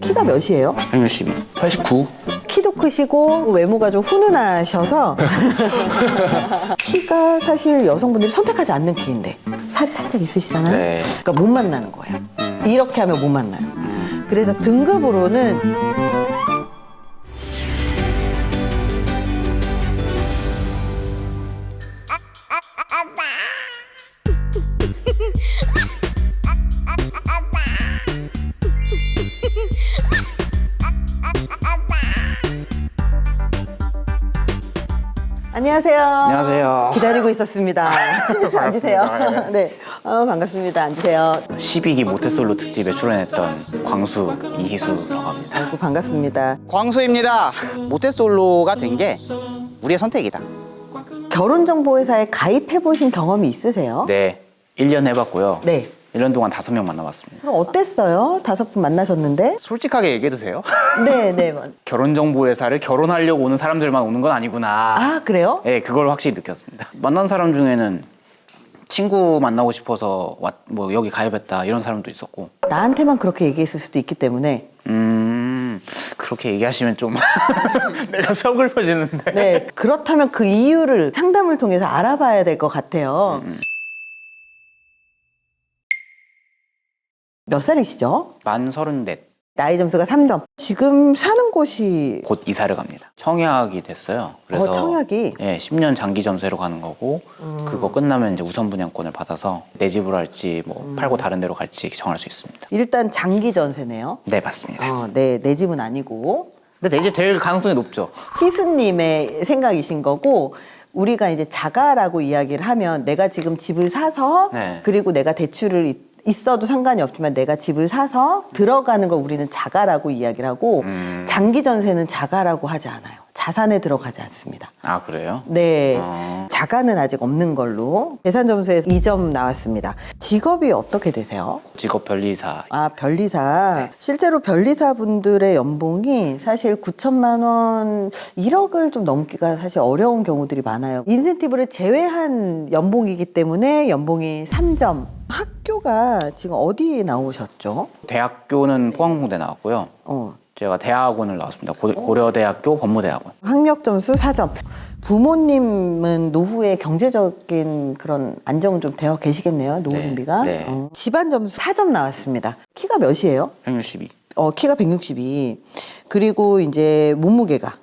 키가 몇이에요? 162. 89? 키도 크시고 외모가 좀 훈훈하셔서 키가 사실 여성분들이 선택하지 않는 키인데 살이 살짝 있으시잖아요. 네. 그러니까 못 만나는 거예요. 이렇게 하면 못 만나요. 그래서 등급으로는 안녕하세요. 안녕하세요. 기다리고 있었습니다. 앉으세요. 네, 반갑습니다. 앉으세요. 12기 모태솔로 특집에 출연했던 광수 이희수라고 합니다. 아이고, 반갑습니다. 광수입니다. 모태솔로가 된 게 우리의 선택이다. 결혼정보회사에 가입해보신 경험이 있으세요? 네, 1년 해봤고요. 네. 1년 동안 5명 만나봤습니다. 그럼 어땠어요? 5분 만나셨는데? 솔직하게 얘기해도 돼요? 네, 네. 결혼정보회사를 결혼하려고 오는 사람들만 오는 건 아니구나. 아, 그래요? 네, 그걸 확실히 느꼈습니다. 만난 사람 중에는 친구 만나고 싶어서 뭐 여기 가입했다 이런 사람도 있었고. 나한테만 그렇게 얘기했을 수도 있기 때문에. 그렇게 얘기하시면 좀 내가 서글퍼지는데. 네, 그렇다면 그 이유를 상담을 통해서 알아봐야 될 것 같아요. 몇 살이시죠? 만 34. 나이 점수가 3점. 지금 사는 곳이 곧 이사를 갑니다. 청약이 됐어요. 그래서 청약이? 예, 10년 장기 전세로 가는 거고 그거 끝나면 이제 우선 분양권을 받아서 내 집으로 할지 뭐 팔고 다른 데로 갈지 정할 수 있습니다. 일단 장기 전세네요. 네, 맞습니다. 네, 내 집은 아니고. 근데 내 집 될 가능성이 높죠. 희수님의 생각이신 거고, 우리가 이제 자가라고 이야기를 하면 내가 지금 집을 사서 네. 그리고 내가 대출을 있어도 상관이 없지만 내가 집을 사서 들어가는 걸 우리는 자가라고 이야기를 하고 장기 전세는 자가라고 하지 않아요. 자산에 들어가지 않습니다. 아, 그래요? 네, 자가는 아직 없는 걸로. 계산 점수에서 2점 나왔습니다. 직업이 어떻게 되세요? 직업 변리사. 아, 변리사. 실제로 변리사 분들의 연봉이 사실 9천만 원, 1억을 좀 넘기가 사실 어려운 경우들이 많아요. 인센티브를 제외한 연봉이기 때문에 연봉이 3점. 학교가 지금 어디에 나오셨죠? 대학교는 포항공대 나왔고요. 제가 대학원을 나왔습니다. 고려대학교 법무대학원. 학력 점수 4점. 부모님은 노후에 경제적인 그런 안정은 좀 되어 계시겠네요. 노후 네, 준비가. 네. 집안 점수 4점 나왔습니다. 키가 몇이에요? 162. 키가 162. 그리고 이제 몸무게가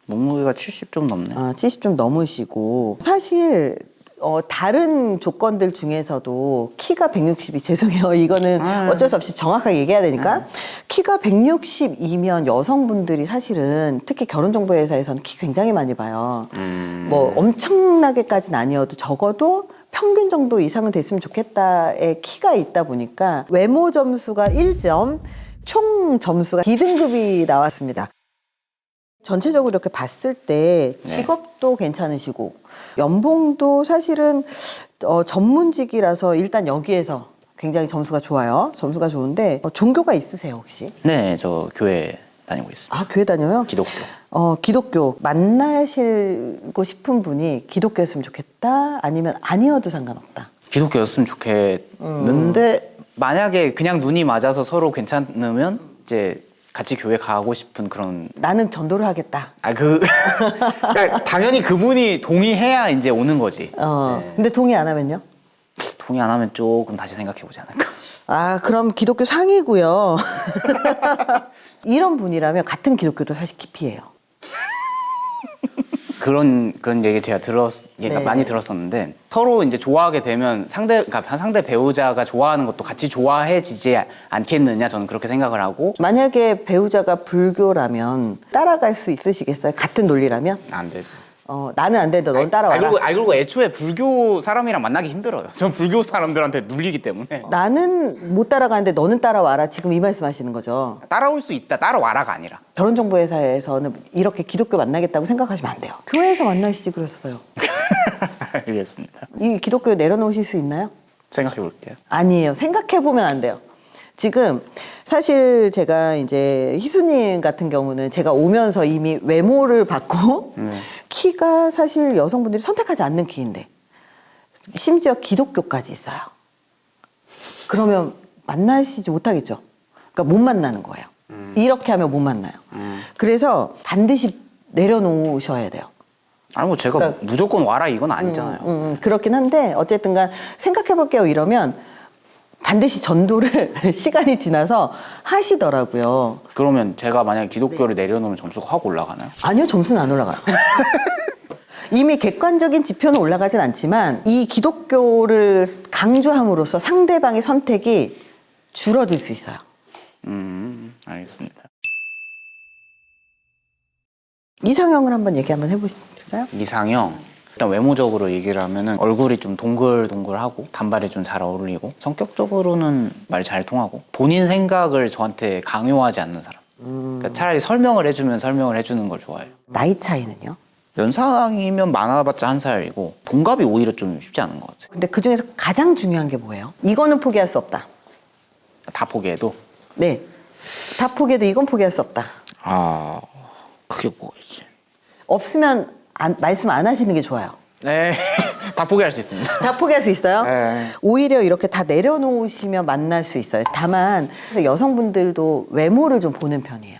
몸무게가 70 좀 넘네. 70 좀 넘으시고. 사실 다른 조건들 중에서도 키가 160이 죄송해요. 이거는 어쩔 수 없이 정확하게 얘기해야 되니까. 키가 160이면 여성분들이 사실은 특히 결혼정보회사에서는 키 굉장히 많이 봐요. 뭐 엄청나게까지는 아니어도 적어도 평균 정도 이상은 됐으면 좋겠다의 키가 있다 보니까 외모 점수가 1점, 총 점수가 D등급이 나왔습니다. 전체적으로 이렇게 봤을 때 직업도 괜찮으시고 연봉도 사실은 전문직이라서 일단 여기에서 굉장히 점수가 좋아요. 점수가 좋은데 종교가 있으세요 혹시? 네, 저 교회 다니고 있습니다. 아, 교회 다녀요? 기독교. 기독교. 만나시고 싶은 분이 기독교였으면 좋겠다? 아니면 아니어도 상관없다? 기독교였으면 좋겠는데 만약에 그냥 눈이 맞아서 서로 괜찮으면 이제 같이 교회 가고 싶은 그런. 나는 전도를 하겠다. 그러니까 당연히 그분이 동의해야 이제 오는 거지. 근데 동의 안 하면요? 동의 안 하면 조금 다시 생각해 보지 않을까. 아, 그럼 기독교 상이고요. 이런 분이라면 같은 기독교도 사실 기피해요. 그런 얘기 제가 네. 많이 들었었는데 서로 이제 좋아하게 되면 그러니까 상대 배우자가 좋아하는 것도 같이 좋아해지지 않겠느냐, 저는 그렇게 생각을 하고. 만약에 배우자가 불교라면 따라갈 수 있으시겠어요? 같은 논리라면? 안 되죠. 나는 안 되는데 넌 따라와라. 그리고 애초에 불교 사람이랑 만나기 힘들어요. 전 불교 사람들한테 눌리기 때문에. 나는 못 따라가는데 너는 따라와라. 지금 이 말씀 하시는 거죠. 따라올 수 있다, 따라와라가 아니라. 결혼정보회사에서는 이렇게 기독교 만나겠다고 생각하시면 안 돼요. 교회에서 만나시지 그랬어요. 알겠습니다. 이 기독교 내려놓으실 수 있나요? 생각해 볼게요. 아니에요. 생각해보면 안 돼요. 지금 사실 제가 이제 희수님 같은 경우는 제가 오면서 이미 외모를 봤고 키가 사실 여성분들이 선택하지 않는 키인데 심지어 기독교까지 있어요. 그러면 만나시지 못하겠죠. 그러니까 못 만나는 거예요. 이렇게 하면 못 만나요. 그래서 반드시 내려놓으셔야 돼요. 아니 뭐 제가 그러니까- 무조건 와라 이건 아니잖아요. 그렇긴 한데 어쨌든 간 생각해볼게요 이러면 반드시 전도를 시간이 지나서 하시더라고요. 그러면 제가 만약에 기독교를 내려놓으면 점수가 확 올라가나요? 아니요, 점수는 안 올라가요. 이미 객관적인 지표는 올라가진 않지만 이 기독교를 강조함으로써 상대방의 선택이 줄어들 수 있어요. 알겠습니다. 이상형을 한번 얘기 한번 해보실까요? 이상형. 일단 외모적으로 얘기를 하면은 얼굴이 좀 동글동글하고 단발이 좀 잘 어울리고 성격적으로는 말 잘 통하고 본인 생각을 저한테 강요하지 않는 사람. 그러니까 차라리 설명을 해주면 설명을 해주는 걸 좋아해요. 나이 차이는요? 연상이면 많아봤자 1살이고 동갑이 오히려 좀 쉽지 않은 것 같아요. 근데 그 중에서 가장 중요한 게 뭐예요? 이거는 포기할 수 없다. 다 포기해도. 네. 다 포기해도 이건 포기할 수 없다. 아, 그게 뭐가 있지? 없으면 말씀 안 하시는 게 좋아요. 네, 다 포기할 수 있습니다. 다 포기할 수 있어요? 네. 오히려 이렇게 다 내려놓으시면 만날 수 있어요. 다만 여성분들도 외모를 좀 보는 편이에요.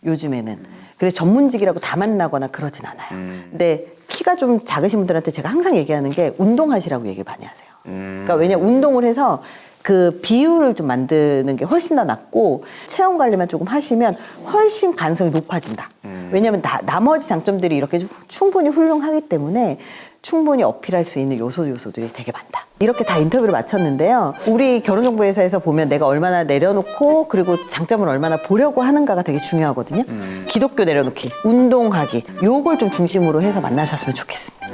요즘에는. 그래서 전문직이라고 다 만나거나 그러진 않아요. 근데 키가 좀 작으신 분들한테 제가 항상 얘기하는 게 운동하시라고 얘기를 많이 하세요. 그러니까 왜냐면 운동을 해서 그 비율을 좀 만드는 게 훨씬 더 낫고 체형 관리만 조금 하시면 훨씬 가능성이 높아진다. 왜냐면 나머지 장점들이 이렇게 충분히 훌륭하기 때문에 충분히 어필할 수 있는 요소들이 되게 많다. 이렇게 다 인터뷰를 마쳤는데요. 우리 결혼정보회사에서 보면 내가 얼마나 내려놓고 그리고 장점을 얼마나 보려고 하는가가 되게 중요하거든요. 기독교 내려놓기, 운동하기 요걸 좀 중심으로 해서 만나셨으면 좋겠습니다.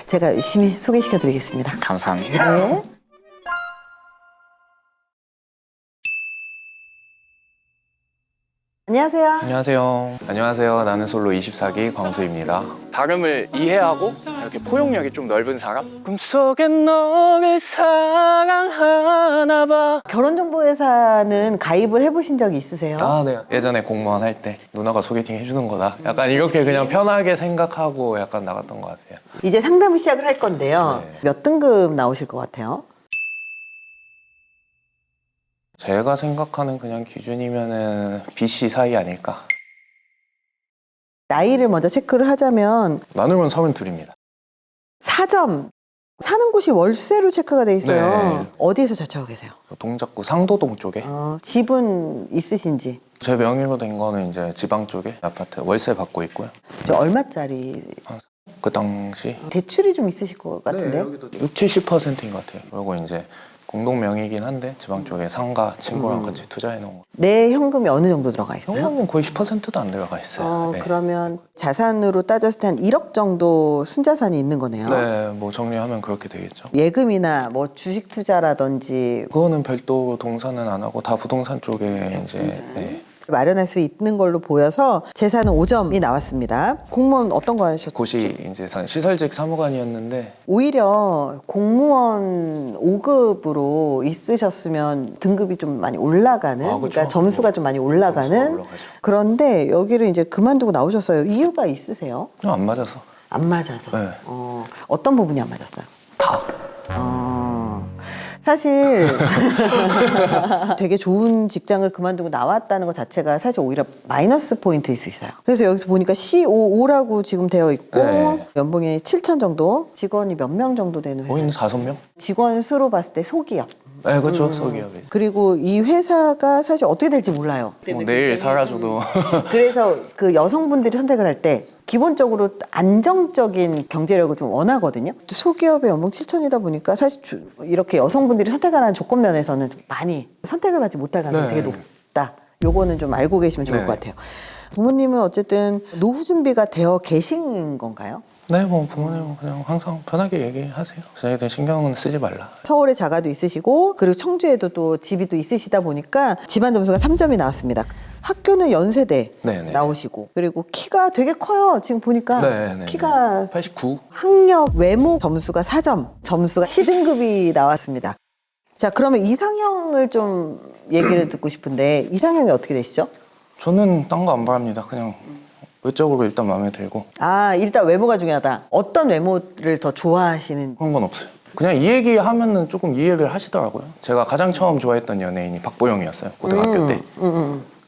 제가 열심히 소개시켜드리겠습니다. 감사합니다. 네. 안녕하세요. 안녕하세요. 안녕하세요. 나는 솔로 24기 광수입니다. 다름을 이해하고 이렇게 포용력이 좀 넓은 사람? 꿈속에 너를 사랑하나 봐. 결혼정보회사는 가입을 해보신 적이 있으세요? 아, 네. 예전에 공무원 할 때 누나가 소개팅 해주는 거다. 약간 이렇게 그냥 편하게 생각하고 약간 나갔던 것 같아요. 이제 상담을 시작을 할 건데요. 네. 몇 등급 나오실 것 같아요? 제가 생각하는 그냥 기준이면은 BC 사이 아닐까. 나이를 먼저 체크를 하자면 나누면 32입니다. 4점. 사는 곳이 월세로 체크가 돼 있어요. 네. 어디에서 자취하고 계세요? 동작구 상도동 쪽에. 집은 있으신지? 제 명의로 된 거는 이제 지방 쪽에 아파트 월세 받고 있고요. 저 얼마짜리? 그 당시 대출이 좀 있으실 것 같은데? 여기도 60~70%인 것 같아요. 그리고 이제 공동 명의긴 한데 지방 쪽에 상가 친구랑 같이 투자해 놓은 거. 내 현금이 어느 정도 들어가 있어요? 현금은 거의 10%도 안 들어가 있어요. 네. 그러면 자산으로 따졌을 때 한 1억 정도 순자산이 있는 거네요. 네, 뭐 정리하면 그렇게 되겠죠. 예금이나 뭐 주식 투자라든지 그거는 별도로 동산은 안 하고 다 부동산 쪽에 이제 네. 마련할 수 있는 걸로 보여서 재산은 5점이 나왔습니다. 공무원 어떤 거 하셨죠? 곳이 이제 시설직 사무관이었는데 오히려 공무원 5급으로 있으셨으면 등급이 좀 많이 올라가는, 아, 그쵸. 그러니까 점수가 좀 많이 점수가 올라가는. 올라가죠. 그런데 여기를 이제 그만두고 나오셨어요. 이유가 있으세요? 그냥 안 맞아서. 안 맞아서. 네. 어떤 부분이 안 맞았어요? 다. 사실 되게 좋은 직장을 그만두고 나왔다는 것 자체가 사실 오히려 마이너스 포인트일 수 있어요. 그래서 여기서 보니까 COO라고 지금 되어 있고 네. 연봉이 7천 정도, 직원이 몇 명 정도 되는 회사예요? 거기는 5명? 직원 수로 봤을 때 소기업. 네, 그렇죠. 소기업에. 그리고 이 회사가 사실 어떻게 될지 몰라요. 뭐 내일 사라져도 그래서 그 여성분들이 선택을 할 때 기본적으로 안정적인 경제력을 좀 원하거든요. 소기업의 연봉 7천이다 보니까 사실 이렇게 여성분들이 선택하는 조건 면에서는 좀 많이 선택을 받지 못할 가능성이 네. 되게 높다. 요거는 좀 알고 계시면 좋을 네. 것 같아요. 부모님은 어쨌든 노후 준비가 되어 계신 건가요? 네, 뭐 부모님은 그냥 항상 편하게 얘기하세요. 저에 대해 신경은 쓰지 말라. 서울에 자가도 있으시고 그리고 청주에도 또 집이 또 있으시다 보니까 집안 점수가 3점이 나왔습니다. 학교는 연세대 네네. 나오시고 그리고 키가 되게 커요. 지금 보니까 네네. 키가 89. 학력 외모 점수가 4점, 점수가 C등급이 나왔습니다. 자, 그러면 이상형을 좀 얘기를 듣고 싶은데 이상형이 어떻게 되시죠? 저는 딴 거 안 바랍니다. 그냥 외적으로 일단 마음에 들고 아, 일단 외모가 중요하다. 어떤 외모를 더 좋아하시는? 그런 건 없어요. 그냥 이 얘기 하면은 조금 이 얘기를 하시더라고요. 제가 가장 처음 좋아했던 연예인이 박보영이었어요. 고등학교 때.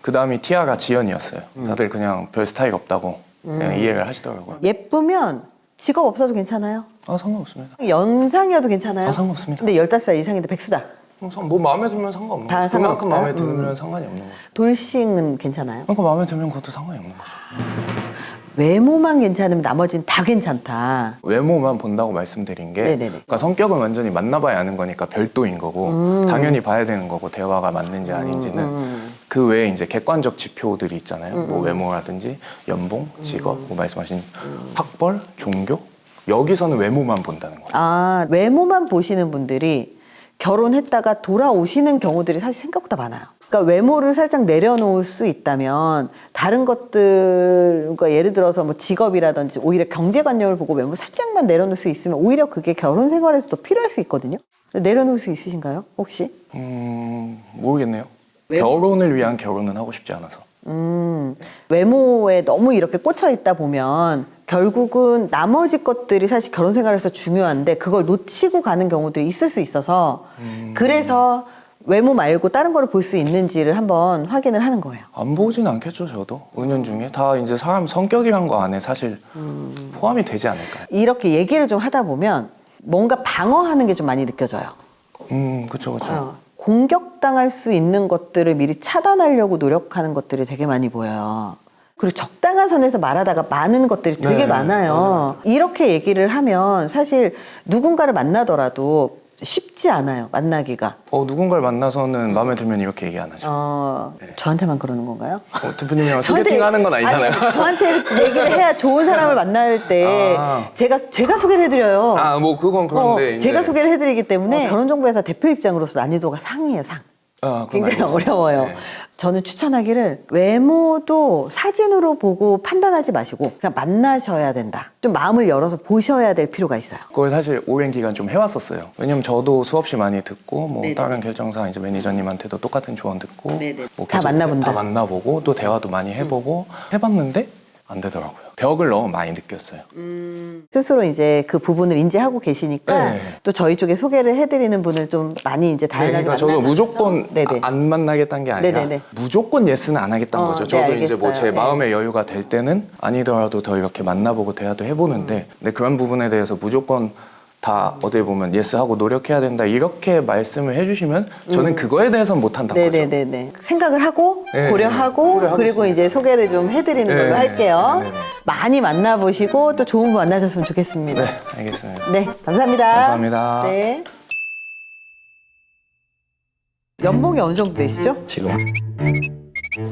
그 다음이 티아라 지연이었어요. 다들 그냥 별 스타일 없다고 그냥 이해를 하시더라고요. 예쁘면 직업 없어도 괜찮아요? 아 상관없습니다. 연상이어도 괜찮아요? 아 상관없습니다. 근데 15살 이상인데 백수다. 뭐 마음에 들면 상관없는 다 거죠. 그만큼 상관없다? 마음에 들면 상관이 없는 거죠. 돌싱은 괜찮아요? 그러니까 마음에 들면 그것도 상관이 없는 거죠. 외모만 괜찮으면 나머지는 다 괜찮다. 외모만 본다고 말씀드린 게 네네네. 그러니까 성격은 완전히 만나봐야 아는 거니까 별도인 거고 당연히 봐야 되는 거고 대화가 맞는지 아닌지는 그 외에 이제 객관적 지표들이 있잖아요. 뭐 외모라든지 연봉, 직업, 뭐 말씀하신 학벌, 종교 여기서는 외모만 본다는 거예요. 아, 외모만 보시는 분들이 결혼했다가 돌아오시는 경우들이 사실 생각보다 많아요. 그러니까 외모를 살짝 내려놓을 수 있다면 다른 것들, 그러니까 예를 들어서 뭐 직업이라든지 오히려 경제관념을 보고 외모 살짝만 내려놓을 수 있으면 오히려 그게 결혼 생활에서도 필요할 수 있거든요. 내려놓을 수 있으신가요, 혹시? 모르겠네요. 결혼을 위한 결혼은 하고 싶지 않아서. 외모에 너무 이렇게 꽂혀 있다 보면 결국은 나머지 것들이 사실 결혼 생활에서 중요한데 그걸 놓치고 가는 경우들이 있을 수 있어서 그래서 외모 말고 다른 거를 볼 수 있는지를 한번 확인을 하는 거예요. 안 보진 않겠죠, 저도. 은연중에. 다 이제 사람 성격이란 거 안에 사실 포함이 되지 않을까요? 이렇게 얘기를 좀 하다 보면 뭔가 방어하는 게 좀 많이 느껴져요. 그쵸, 그쵸. 공격당할 수 있는 것들을 미리 차단하려고 노력하는 것들이 되게 많이 보여요. 그리고 적당한 선에서 말하다가 많은 것들이 되게 네, 많아요. 맞아요. 이렇게 얘기를 하면 사실 누군가를 만나더라도 쉽지 않아요, 만나기가. 누군가를 만나서는 마음에 들면 이렇게 얘기 안 하죠. 저한테만 그러는 건가요? 대표님이랑 소개팅하는 건 아니잖아요. 아니, 저한테 얘기를 해야 좋은 사람을 만날 때 제가 소개를 해드려요. 뭐 그건 그런데 이제 제가 소개를 해드리기 때문에 결혼정보회사 대표 입장으로서 난이도가 상이에요, 상. 그건 굉장히 알겠습니다. 어려워요. 네. 저는 추천하기를 외모도 사진으로 보고 판단하지 마시고 그냥 만나셔야 된다. 좀 마음을 열어서 보셔야 될 필요가 있어요. 그걸 사실 오랜 기간 좀 해왔었어요. 왜냐면 저도 수없이 많이 듣고 뭐 네네. 다른 결정사 이제 매니저님한테도 똑같은 조언 듣고 네네. 뭐 다 계속 만나본다. 다 만나보고 또 대화도 많이 해보고 해봤는데 안 되더라고요. 벽을 너무 많이 느꼈어요. 스스로 이제 그 부분을 인지하고 계시니까 네. 또 저희 쪽에 소개를 해드리는 분을 좀 많이 이제 다양하게 그러니까 저도 만나면서. 무조건 네네. 안 만나겠다는 게 아니라 네네네. 무조건 예스는 안 하겠다는 거죠. 네, 저도 이제 뭐 제 알겠어요. 마음의 여유가 될 때는 아니더라도 더 이렇게 만나보고 대화도 해보는데 근데 그런 부분에 대해서 무조건 다 어떻게 보면 예스하고 노력해야 된다 이렇게 말씀을 해주시면 저는 그거에 대해서는 못한다는 거죠. 네네네네. 생각을 하고 네, 고려하고 고려하겠습니다. 그리고 이제 소개를 좀 해드리는 네, 걸로 할게요. 네네네. 많이 만나보시고 또 좋은 분 만나셨으면 좋겠습니다. 네, 알겠습니다. 네, 감사합니다. 감사합니다. 네. 연봉이 어느 정도 되시죠? 지금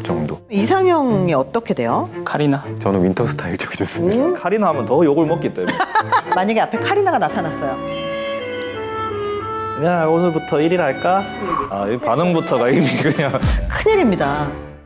정도. 이상형이 어떻게 돼요? 카리나? 저는 윈터 스타일 쪽이 좋습니다. 카리나 하면 더 욕을 먹기 때문에. 만약에 앞에 카리나가 나타났어요. 그냥 오늘부터 1일 할까? 이 반응부터가 이미 그냥 큰일입니다.